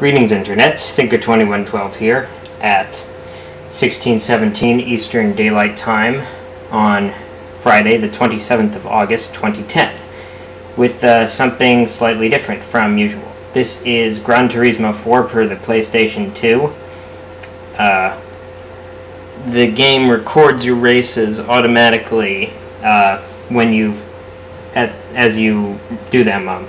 Greetings, Internet. Thinker2112 here at 16:17 Eastern Daylight Time on Friday, the 27th of August, 2010, with something slightly different from usual. This is Gran Turismo 4 per the PlayStation 2. The game records your races automatically when as you do them,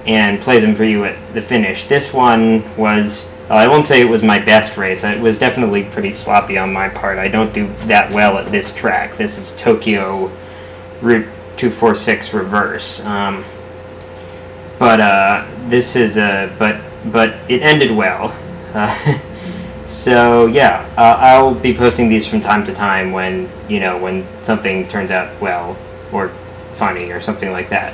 and plays them for you at the finish. This one was, I won't say it was my best race. It was definitely pretty sloppy on my part. I don't do that well at this track. This is Tokyo Route 246 reverse. This is but it ended well. So yeah, I'll be posting these from time to time when when something turns out well or funny or something like that.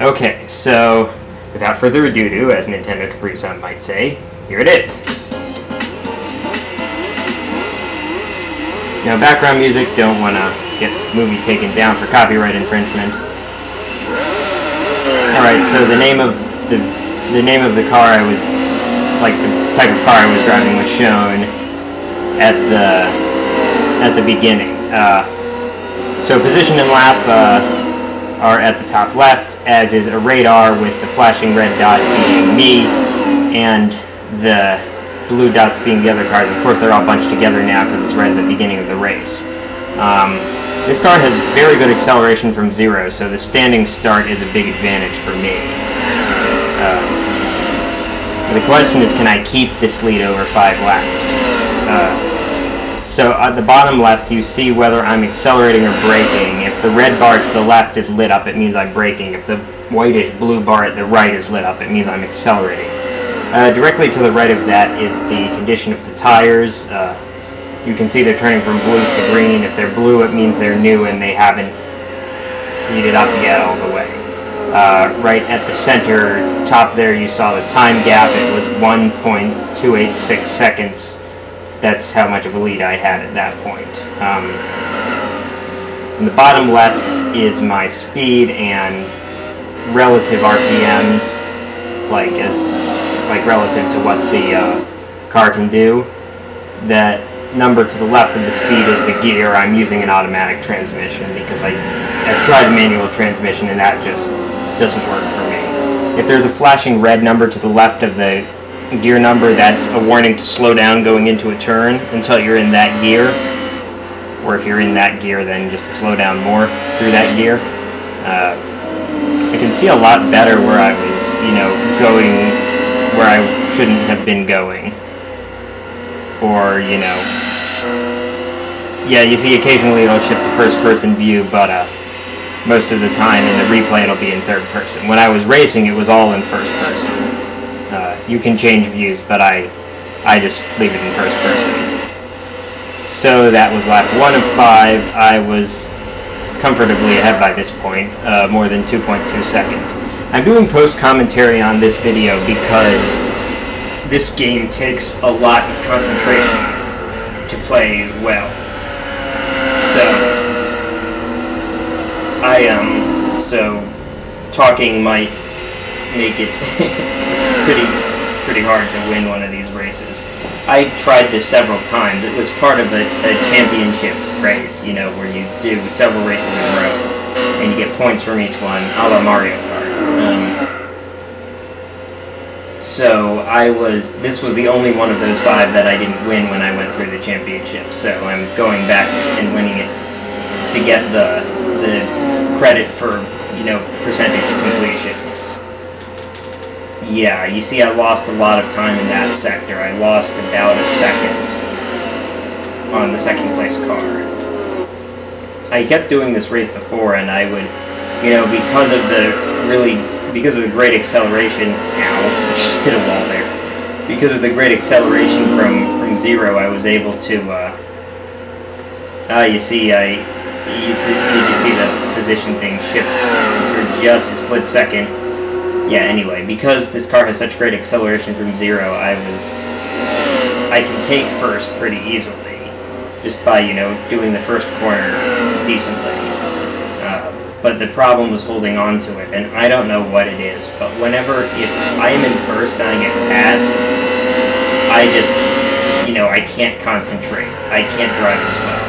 Okay, so without further ado, as Nintendo Capri Sun might say, here it is. Now, background music, don't want to get the movie taken down for copyright infringement. Alright, so the name of the car I was, like the type of car I was driving, was shown at the beginning. So position and lap are at the top left, as is a radar with the flashing red dot being me and the blue dots being the other cars. Of course, they're all bunched together now because it's right at the beginning of the race. This car has very good acceleration from zero, so the standing start is a big advantage for me. The question is, can I keep this lead over 5 laps? So at the bottom left, you see whether I'm accelerating or braking. If the red bar to the left is lit up, it means I'm braking. If the whitish blue bar at the right is lit up, it means I'm accelerating. Directly to the right of that is the condition of the tires. You can see they're turning from blue to green. If they're blue, it means they're new and they haven't heated up yet all the way. Right at the center top there, you saw the time gap. It was 1.286 seconds. That's how much of a lead I had at that point. In the bottom left is my speed and relative RPMs, like relative to what the car can do. That number to the left of the speed is the gear. I'm using an automatic transmission because I've tried a manual transmission and that just doesn't work for me. If there's a flashing red number to the left of the gear number, that's a warning to slow down going into a turn until you're in that gear, or if you're in that gear, then just to slow down more through that gear. I can see a lot better where I was, going where I shouldn't have been going, or yeah, you see occasionally it'll shift to first-person view, but most of the time in the replay it'll be in third person. When I was racing, it was all in first person. You can change views, but I just leave it in first person. So that was lap 1 of 5. I was comfortably ahead by this point, more than 2.2 seconds. I'm doing post-commentary on this video because this game takes a lot of concentration to play well. So talking might make it pretty hard to win one of these races. I tried this several times. It was part of a championship race, where you do several races in a row, and you get points from each one, a la Mario Kart. So this was the only one of those 5 that I didn't win when I went through the championship, so I'm going back and winning it to get the credit for, percentage completion. Yeah, you see I lost a lot of time in that sector. I lost about a second on the second place car. I kept doing this race before, and I would, because of the great acceleration, ow, just hit a wall there. Because of the great acceleration from zero, I was able to, did you see the position thing shifts for just a split second? Yeah, anyway, because this car has such great acceleration from zero, I can take first pretty easily, just by, doing the first corner decently. But the problem was holding on to it, and I don't know what it is, but if I am in first and I get passed, I just, you know, I can't concentrate. I can't drive as well.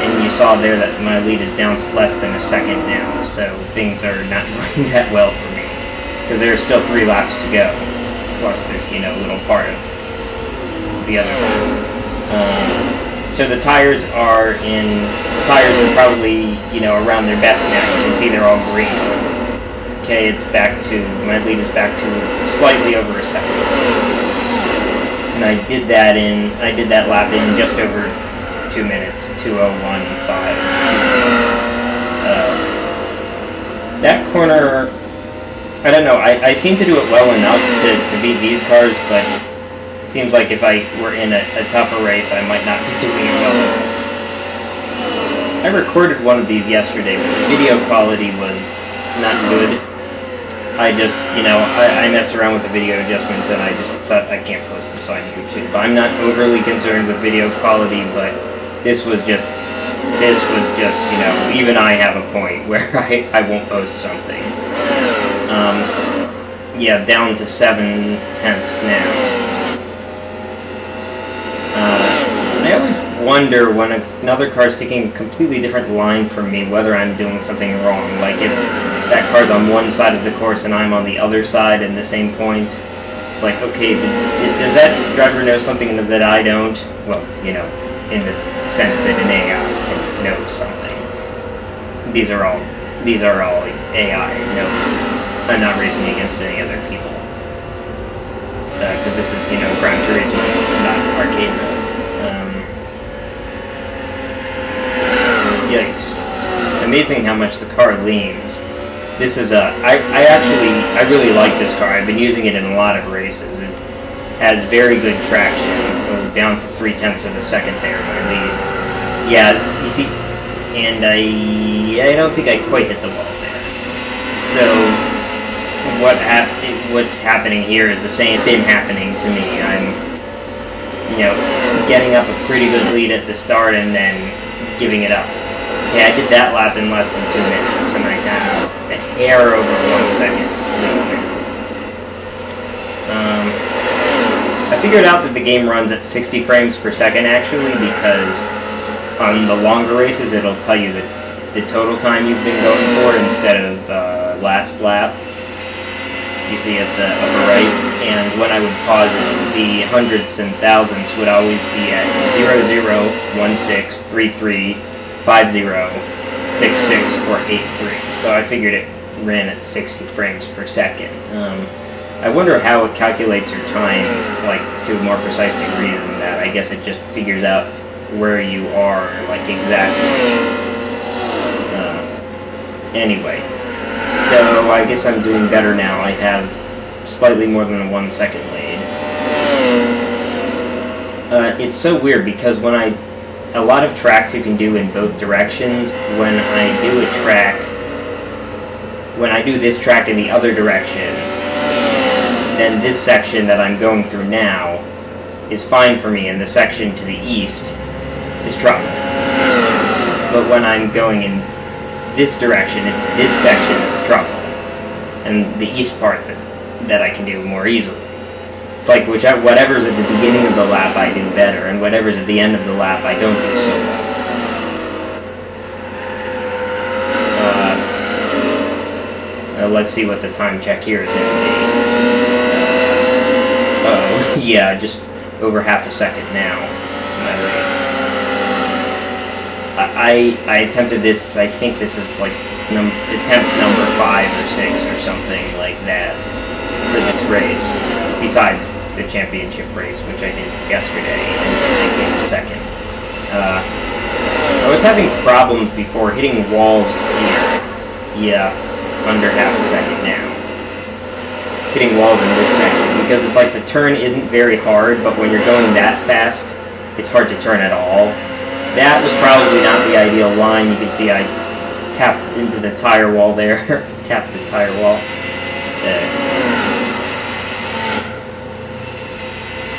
And you saw there that my lead is down to less than a second now, so things are not going that well for me. Because there are still 3 laps to go, plus this, you know, little part of the other lap. So the tires are probably, you know, around their best now. You can see they're all green. Okay, it's back to, my lead is back to slightly over a second. And I did that lap in just over 2 minutes, 2:01.5. That corner, I don't know, I seem to do it well enough to beat these cars, but it seems like if I were in a tougher race, I might not be doing it well enough. I recorded one of these yesterday, but the video quality was not good. I just, you know, I messed around with the video adjustments and I just thought I can't post this on YouTube. I'm not overly concerned with video quality, but this was just, you know, even I have a point where I won't post something. Yeah, down to 7/10 now. I always wonder when another car's taking a completely different line from me whether I'm doing something wrong. Like if that car's on one side of the course and I'm on the other side in the same point. It's like, okay, does that driver know something that I don't? Well, you know, in the sense that an AI can know something. These are all AI. No, I'm not racing against any other people. Because this is, you know, Gran Turismo, not arcade mode. Yikes. Amazing how much the car leans. This is I really like this car. I've been using it in a lot of races. It has very good traction. Oh, down to 0.3 of a second there, my lead. Yeah, you see, and I don't think I quite hit the wall there. So what's happening here is the same been happening to me. I'm, you know, getting up a pretty good lead at the start and then giving it up. Okay, I did that lap in less than 2 minutes, and I kind of a hair over 1 second. I figured out that the game runs at 60 frames per second actually, because on the longer races it'll tell you the total time you've been going for instead of last lap. You see at the upper right, and when I would pause it, the hundredths and thousandths would always be at 00, 16, 33, 50, 66, or 83. So I figured it ran at 60 frames per second. I wonder how it calculates your time, like, to a more precise degree than that. I guess it just figures out where you are, like, exactly. Anyway, so I guess I'm doing better now. I have slightly more than a 1 second lead. It's so weird because when a lot of tracks you can do in both directions. When I do this track in the other direction, then this section that I'm going through now is fine for me, and the section to the east is trouble. But when I'm going in this direction, it's this section that's trouble, and the east part that I can do more easily. It's like whatever's at the beginning of the lap I do better, and whatever's at the end of the lap I don't do so well. Let's see what the time check here is going to be. Uh-oh, yeah, just over half a second now. I attempted this, I think this is like attempt number 5 or 6 or something like that for this race, besides the championship race, which I did yesterday, and I came second. I was having problems before hitting walls here. Yeah, under half a second now. Hitting walls in this section, because it's like the turn isn't very hard, but when you're going that fast, it's hard to turn at all. That was probably not the ideal line. You can see I tapped into the tire wall there. Tapped the tire wall.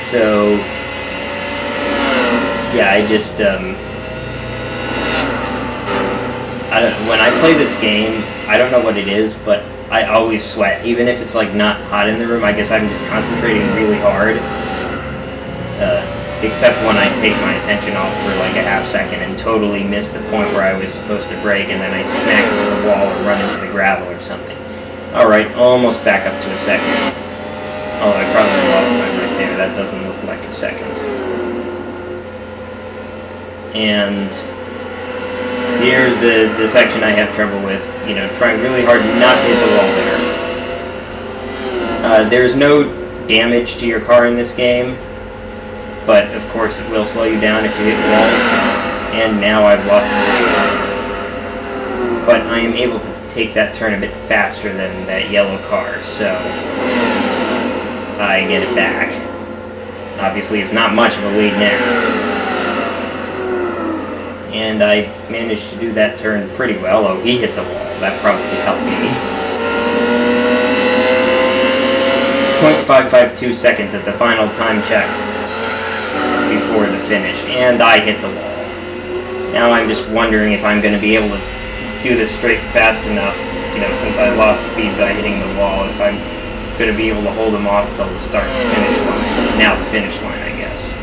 So, yeah, I just, I don't know, when I play this game, I don't know what it is, but I always sweat. Even if it's like not hot in the room, I guess I'm just concentrating really hard. except when I take my attention off for like a half second and totally miss the point where I was supposed to brake, and then I smack into the wall or run into the gravel or something. Alright, almost back up to a second. Oh, I probably lost time right there. That doesn't look like a second. And here's the section I have trouble with, you know, trying really hard not to hit the wall there. There's no damage to your car in this game, but of course it will slow you down if you hit walls, and now I've lost it. But I am able to take that turn a bit faster than that yellow car, so I get it back. Obviously it's not much of a lead now. And I managed to do that turn pretty well. Oh, he hit the wall. That probably helped me. 0.552 seconds at the final time check before the finish, and I hit the wall. Now I'm just wondering if I'm going to be able to do this straight fast enough, you know, since I lost speed by hitting the wall, if I'm going to be able to hold him off until the start and finish line. Now the finish line, I guess.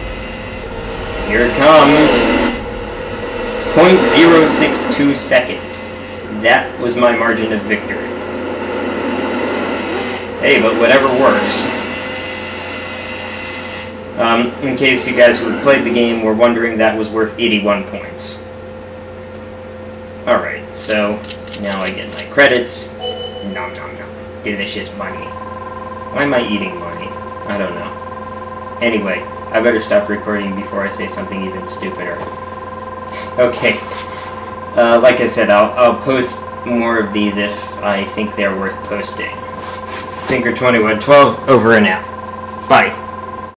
Here it comes. 0.062 second. That was my margin of victory. Hey, but whatever works. In case you guys who had played the game were wondering, that was worth 81 points. Alright, so now I get my credits. Nom nom nom. Delicious money. Why am I eating money? I don't know. Anyway, I better stop recording before I say something even stupider. Okay. Like I said, I'll post more of these if I think they're worth posting. Thinker2112, over and out. Bye.